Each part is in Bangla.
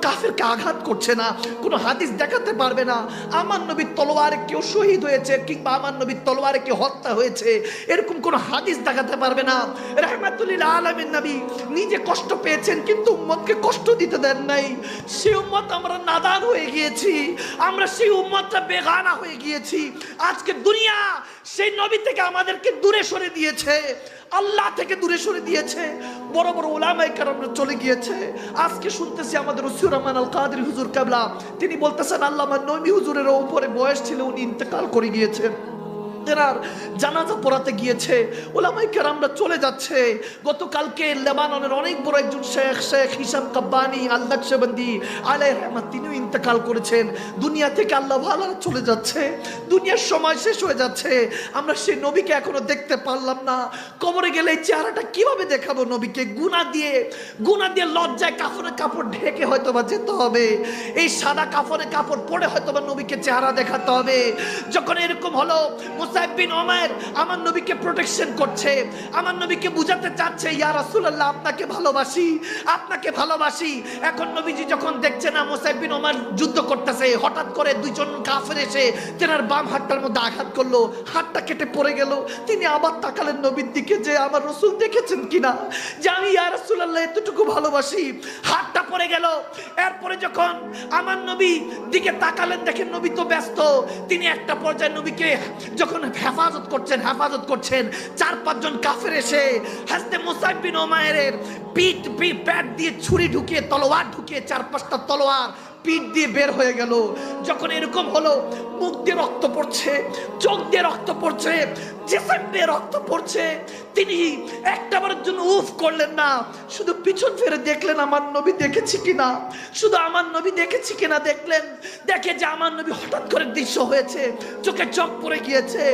কাফেরকে আঘাত করছে না, কোনো হাদিস দেখাতে পারবে না আমার নবীর তলোয়ারে কেউ শহীদ হয়েছে কিংবা আমার নবীর তলোয়ারে কেউ হত্যা হয়েছে, এরকম কোনো হাদিস দেখাতে পারবে না। রাহমাতুল আলামিন নবী নিজে কষ্ট পেয়েছেন কিন্তু উম্মতকে কষ্ট দিতে দেন নাই। সেই উম্মত আমরা নাদান হয়ে গিয়েছি, আমরা সেই উম্মতটা বেগানা হয়ে গিয়েছি। আজকে দুনিয়া সেই নবী থেকে আমাদেরকে দূরে সরে দিয়েছে, আল্লাহ থেকে দূরে সরে দিয়েছে, বড় বড় উলামায়ে কেরামরা চলে গিয়েছে। আজকে শুনতেছি আমাদের রসিউর রহমান আল কাদরি হুজুর কেবলা তিনি বলতেছেন আল্লামা নবী হুজুরের উপরে বয়স ছিল, উনি ইন্তেকাল করে গিয়েছেন, তেনার জানাজা পড়াতে গিয়েছে, ওলামায়ে কেরামরা চলে যাচ্ছে। গতকালকে লেবাননের অনেক বড় একজন শেখ হিসাম কাব্বানি আল নকশবন্দি আলাইহির রহমাত তিনিও ইন্তেকাল করেছেন। দুনিয়া থেকে আল্লাহ ভালো চলে যাচ্ছে, দুনিয়ার সময় শেষ হয়ে যাচ্ছে। আমরা সেই নবীকে এখনো দেখতে পারলাম না। কবরে গেলে এই চেহারাটা কিভাবে দেখাবো নবীকে? গুনাহ দিয়ে লজ্জায় কাফনের কাপড় ঢেকে হয়তোবা যেতে হবে, এই সাদা কাফনের কাপড় পরে হয়তোবা নবীকে চেহারা দেখাতে হবে। যখন এরকম হলো মুসাইব বিন উমাইর আমার নবীকে প্রোটেকশন করছে, আমার নবীকে বুঝাতে চাচ্ছে ইয়া রাসূলুল্লাহ আপনাকে ভালোবাসি। এখন নবীজি যখন দেখছে না মুসাইব বিন উমাইর যুদ্ধ করতেছে, হঠাৎ করে দুইজন কাফের এসে তেনার বাম হাতটার মধ্যে আঘাত করলো, হাতটা কেটে পড়ে গেল। তিনি আবার তাকালেন নবীর দিকে যে আমার রাসূল দেখেছেন কিনা যে আমি ইয়া রাসূলুল্লাহ এতটুকু ভালোবাসি। হাতটা পড়ে গেল। এরপরে যখন আমার নবী দিকে তাকালেন দেখেন নবী তো ব্যস্ত। তিনি একটা পর্যায়ে নবীকে যখন হেফাজত করছেন 4-5 জন কাফের এসে হযরত মুসাইব বিন উমাইরের পেট দিয়ে ছুরি ঢুকিয়ে তলোয়ার ঢুকিয়ে 4-5টা তলোয়ার পিঠ দিয়ে বের হয়ে গেল। যখন এরকম হলো মুখ দিয়ে রক্ত পড়ছে, চোখ দিয়ে রক্ত পড়ছে, জিসম দিয়ে রক্ত পড়ছে, তিনি একটাবারের জন্য উফ করলেন না, শুধু পিছন ফিরে দেখলেন আমার নবী দেখেছি কিনা দেখলেন। দেখে যে আমার নবী হঠাৎ করে দৃশ্য হয়েছে, চোখে চোখ পড়ে গিয়েছে।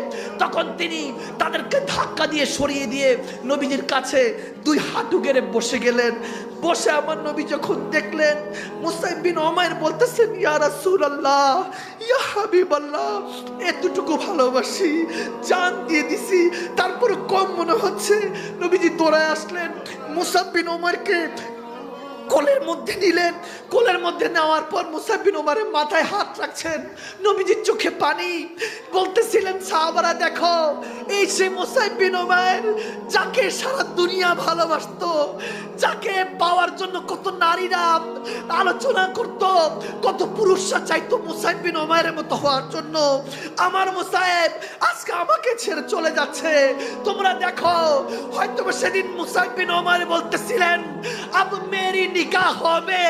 তখন তিনি তাদেরকে ধাক্কা দিয়ে সরিয়ে দিয়ে নবীজির কাছে 2 হাঁটু গেড়ে বসে গেলেন। বসে আমার নবী যখন দেখলেন মুসাইব বিন উমাইর বলতেছেন ইয়া রাসূলুল্লাহ ইয়া হাবিবাল্লাহ এতটুকু ভালোবাসি, জান দিয়ে দিছি, তারপর কম মনে হচ্ছে। নবীজি দৌড়ায় আসলেন, মুসাইব বিন উমাইরকে কোলের মধ্যে নিলেন। কোলের মধ্যে নেওয়ার পর মুসাইব বিন উমাইরের মাথায় হাত রাখছেন, নবীজির চোখে পানি, বলতেছিলেন সাহাবারা দেখো এই সেই মুসাইব বিন উমাইর যাকে সারা দুনিয়া ভালোবাসতো, যাকে পাওয়ার জন্য কত নারীরা আলোচনা করত, কত পুরুষরা চাইতো মুসাইব বিন উমাইরের মতো হওয়ার জন্য। আমার মুসাইব আজকে আমাকে ছেড়ে চলে যাচ্ছে। তোমরা দেখো হয়তো সেদিন মুসাইব বিন উমাইর বলতেছিলেন আব মেরি নিকাহ হবে।